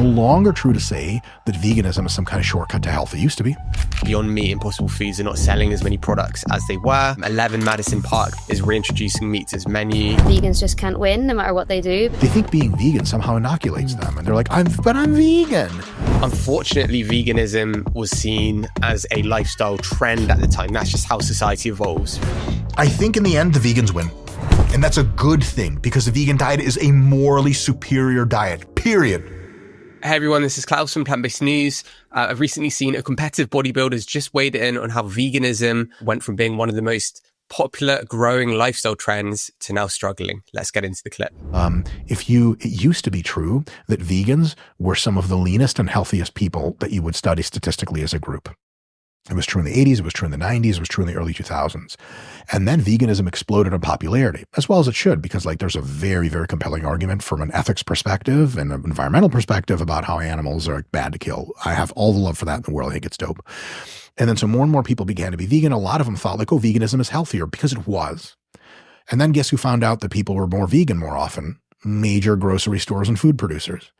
longer true to say that veganism is some kind of shortcut to health. It used to be. Beyond Meat, Impossible Foods are not selling as many products as they were. 11 Madison Park is reintroducing meat to its menu. Vegans just can't win no matter what they do. They think being vegan somehow inoculates them, and they're like, I'm vegan. Unfortunately, veganism was seen as a lifestyle trend at the time. That's just how society evolves. I think in the end, the vegans win. And that's a good thing, because the vegan diet is a morally superior diet, period. Hey everyone, this is Klaus from Plant-Based News. I've recently seen a competitive bodybuilder just weighed in on how veganism went from being one of the most popular growing lifestyle trends to now struggling. Let's get into the clip. It used to be true that vegans were some of the leanest and healthiest people that you would study statistically as a group. It was true in the 80s, it was true in the 90s, it was true in the early 2000s. And then veganism exploded in popularity, as well as it should, because there's a very, very compelling argument from an ethics perspective and an environmental perspective about how animals are bad to kill. I have all the love for that in the world. I think it's dope. And then so more and more people began to be vegan. A lot of them thought veganism is healthier, because it was. And then guess who found out that people were more vegan more often? Major grocery stores and food producers.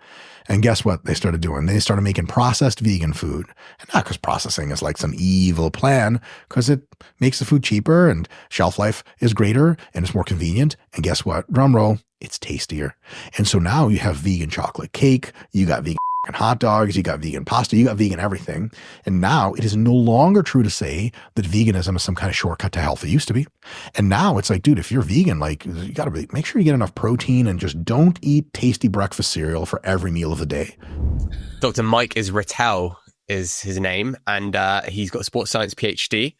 And guess what they started doing? They started making processed vegan food. And not because processing is like some evil plan, because it makes the food cheaper and shelf life is greater and it's more convenient. And guess what? Drum roll, it's tastier. And so now you have vegan chocolate cake, you got vegan hot dogs, you got vegan pasta, you got vegan everything. And now it is no longer true to say that veganism is some kind of shortcut to health. It used to be. And now it's like, dude, if you're vegan, you got to make sure you get enough protein and just don't eat tasty breakfast cereal for every meal of the day. Dr. Mike Israetel is his name, and he's got a sports science PhD.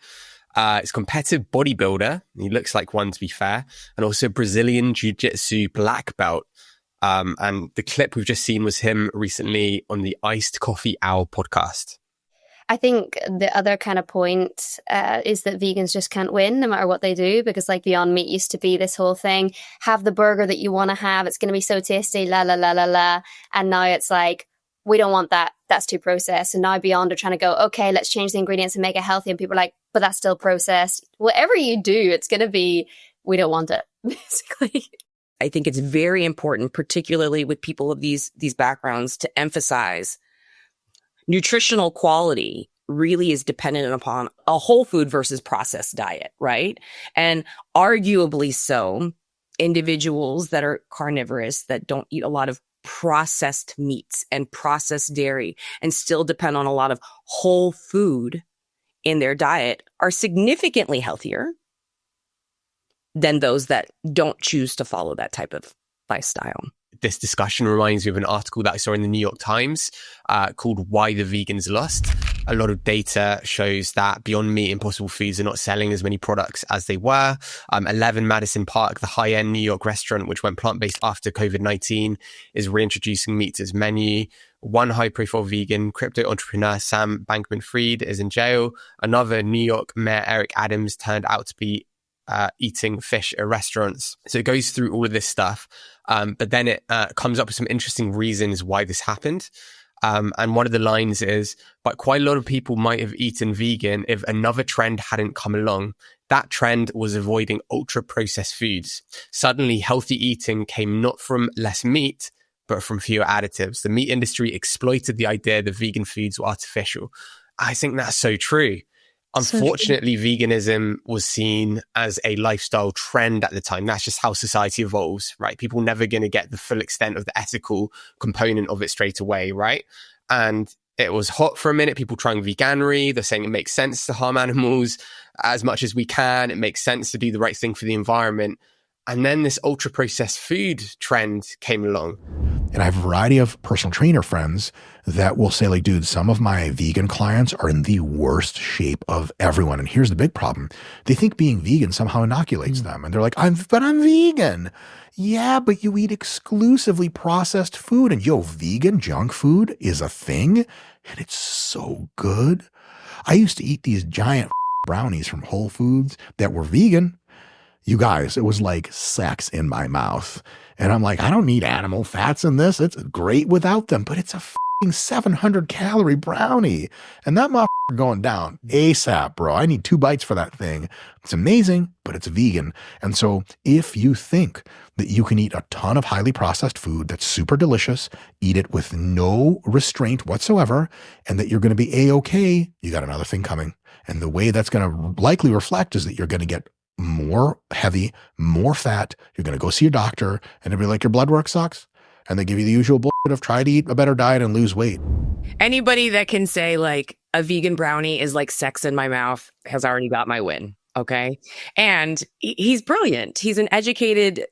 He's a competitive bodybuilder. He looks like one, to be fair, and also Brazilian jiu-jitsu black belt. And the clip we've just seen was him recently on the Iced Coffee Hour podcast. I think the other kind of point is that vegans just can't win no matter what they do, because Beyond Meat used to be this whole thing, have the burger that you want to have, it's going to be so tasty, la la la la la. And now it's like, we don't want that. That's too processed. And now Beyond are trying to go, okay, let's change the ingredients and make it healthy. And people are like, but that's still processed. Whatever you do, it's going to be, we don't want it, basically. I think it's very important, particularly with people of these backgrounds, to emphasize nutritional quality really is dependent upon a whole food versus processed diet, right? And arguably so, individuals that are carnivorous, that don't eat a lot of processed meats and processed dairy and still depend on a lot of whole food in their diet are significantly healthier than those that don't choose to follow that type of lifestyle. This discussion reminds me of an article that I saw in the New York Times called Why the Vegans Lost. A lot of data shows that Beyond Meat, Impossible Foods are not selling as many products as they were. 11 Madison Park, the high-end New York restaurant, which went plant-based after COVID-19, is reintroducing meat to its menu. One high-profile vegan crypto entrepreneur, Sam Bankman-Fried, is in jail. Another New York Mayor, Eric Adams, turned out to be eating fish at restaurants. So it goes through all of this stuff. But then it comes up with some interesting reasons why this happened. And one of the lines is, but quite a lot of people might have eaten vegan if another trend hadn't come along. That trend was avoiding ultra-processed foods. Suddenly, healthy eating came not from less meat, but from fewer additives. The meat industry exploited the idea that vegan foods were artificial. I think that's so true. Unfortunately, veganism was seen as a lifestyle trend at the time. That's just how society evolves, right? People never going to get the full extent of the ethical component of it straight away, right? And it was hot for a minute. People trying veganery. They're saying it makes sense to harm animals as much as we can. It makes sense to do the right thing for the environment. And then this ultra-processed food trend came along. And I have a variety of personal trainer friends that will say, dude, some of my vegan clients are in the worst shape of everyone. And here's the big problem. They think being vegan somehow inoculates them. And they're like, I'm vegan. Yeah, but you eat exclusively processed food. And vegan junk food is a thing. And it's so good. I used to eat these giant brownies from Whole Foods that were vegan. You guys, it was like sex in my mouth. And I'm like, I don't need animal fats in this. It's great without them, but it's a 700 calorie brownie. And that motherfucker going down ASAP, bro. I need 2 bites for that thing. It's amazing, but it's vegan. And so if you think that you can eat a ton of highly processed food that's super delicious, eat it with no restraint whatsoever, and that you're going to be A-okay, you got another thing coming. And the way that's going to likely reflect is that you're going to get more heavy, more fat. You're going to go see your doctor and they'll be like, your blood work sucks. And they give you the usual bullshit of try to eat a better diet and lose weight. Anybody that can say like a vegan brownie is like sex in my mouth has already got my win. Okay. And he's brilliant. He's an educated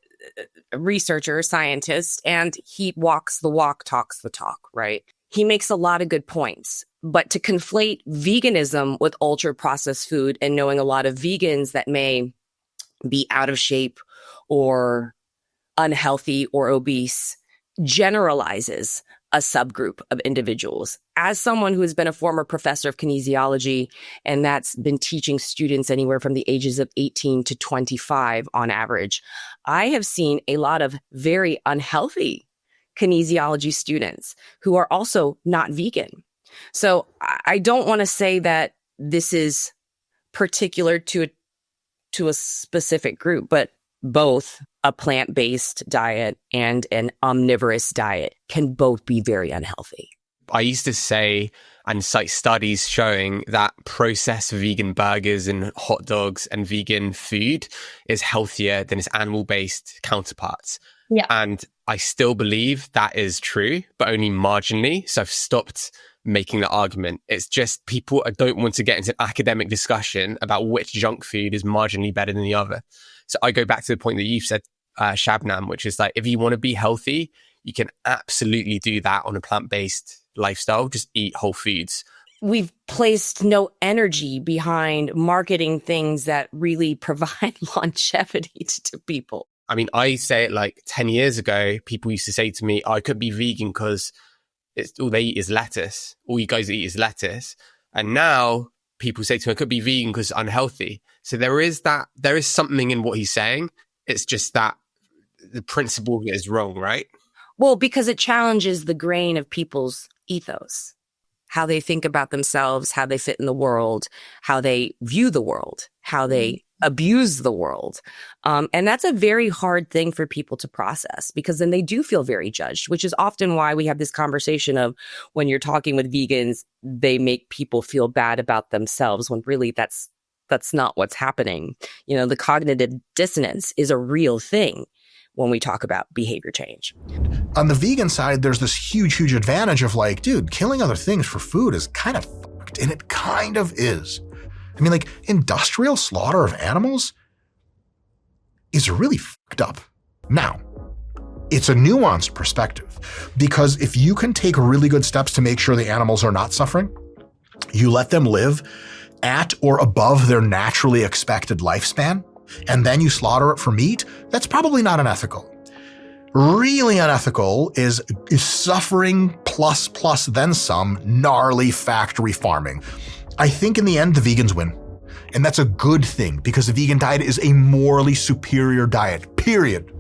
researcher, scientist, and he walks the walk, talks the talk, right? He makes a lot of good points. But to conflate veganism with ultra processed food and knowing a lot of vegans that may be out of shape or unhealthy or obese generalizes a subgroup of individuals. As someone who has been a former professor of kinesiology, and that's been teaching students anywhere from the ages of 18 to 25 on average, I have seen a lot of very unhealthy kinesiology students who are also not vegan. So I don't want to say that this is particular to a specific group, but both a plant-based diet and an omnivorous diet can both be very unhealthy. I used to say and cite studies showing that processed vegan burgers and hot dogs and vegan food is healthier than its animal-based counterparts. Yeah. And I still believe that is true, but only marginally. So I've stopped making the argument. It's just people don't want to get into an academic discussion about which junk food is marginally better than the other. So I go back to the point that you've said, Shabnam, which is like, if you want to be healthy, you can absolutely do that on a plant-based lifestyle. Just eat whole foods. We've placed no energy behind marketing things that really provide longevity to people. I mean, I say it like 10 years ago, people used to say to me, I could be vegan because all they eat is lettuce. All you guys eat is lettuce. And now people say to me, I could be vegan because it's unhealthy. So there is something in what he's saying. It's just that the principle is wrong, right? Well, because it challenges the grain of people's ethos, how they think about themselves, how they fit in the world, how they view the world, how they abuse the world. And that's a very hard thing for people to process, because then they do feel very judged, which is often why we have this conversation of when you're talking with vegans, they make people feel bad about themselves when really that's not what's happening. You know, the cognitive dissonance is a real thing when we talk about behavior change. On the vegan side, there's this huge, huge advantage of like, dude, killing other things for food is kind of fucked. And it kind of is. I mean, like, industrial slaughter of animals is really fucked up. Now, it's a nuanced perspective, because if you can take really good steps to make sure the animals are not suffering, you let them live at or above their naturally expected lifespan, and then you slaughter it for meat, that's probably not unethical. Really unethical is suffering plus then some gnarly factory farming. I think in the end, the vegans win. And that's a good thing, because the vegan diet is a morally superior diet, period.